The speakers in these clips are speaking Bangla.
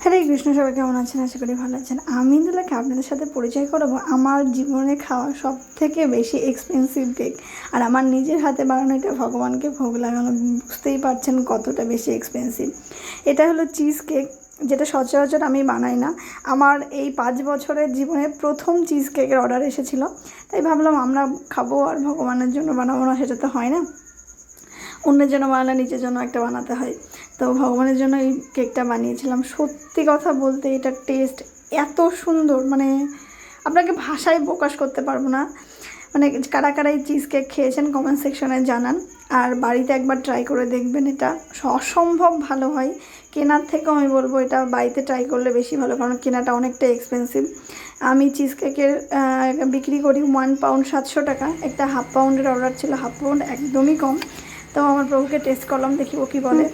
হরে কৃষ্ণ, সবাই কেমন আছেন? আশা করি ভালো আছেন। আমি দুলাকে আপনাদের সাথে পরিচয় করাবো আমার জীবনে খাওয়া সব থেকে বেশি এক্সপেন্সিভ কেক। আর আমার নিজের হাতে বানানো এটা ভগবানকে ভোগ লাগানো, বুঝতেই পারছেন কতটা বেশি এক্সপেন্সিভ। এটা হলো চিজ কেক, যেটা সচরাচর আমি বানাই না। আমার এই 5 বছরের জীবনে প্রথম চিজ কেকের অর্ডার এসেছিলো, তাই ভাবলাম আমরা খাবো আর ভগবানের জন্য বানাবো না, সেটা তো হয় না। অন্যের জন্য বানালে নিজের জন্য একটা বানাতে হয়। তো ভগবানের জন্য এই কেকটা বানিয়েছিলাম। সত্যি কথা বলতে এটার টেস্ট এত সুন্দর, মানে আপনাকে ভাষায় প্রকাশ করতে পারবো না। মানে কারা কারা এই চিজ কেক খেয়েছেন কমেন্ট সেকশনে জানান। আর বাড়িতে একবার ট্রাই করে দেখবেন, এটা অসম্ভব ভালো হয়। কেনার থেকেও আমি বলবো এটা বাড়িতে ট্রাই করলে বেশি ভালো, কারণ কেনাটা অনেকটা এক্সপেন্সিভ। আমি চিজ কেকের বিক্রি করি 1 পাউন্ড 700 টাকা। একটা হাফ পাউন্ডের অর্ডার ছিল, হাফ পাউন্ড একদমই কম। তো আমার প্রভুকে টেস্ট করলাম, দেখি ও কী বলে।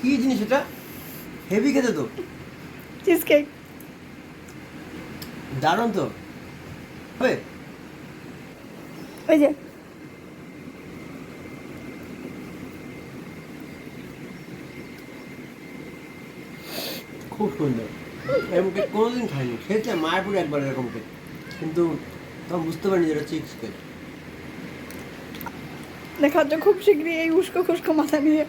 কি জিনিস এটা? হেভি খেতে তো, চিজ কেক দারুণ তো। হবে ওই যে খুব সুন্দর। এরকম কেক কোনোদিন খাইনি, খেয়েছিলাম মায়াপুরে একবার এরকম কেক, কিন্তু তখন বুঝতে পারিনি যেটা চিজ কেক। দেখা হচ্ছে খুব শীঘ্রই এই উস্কো খুস্কো মাথা নিয়ে।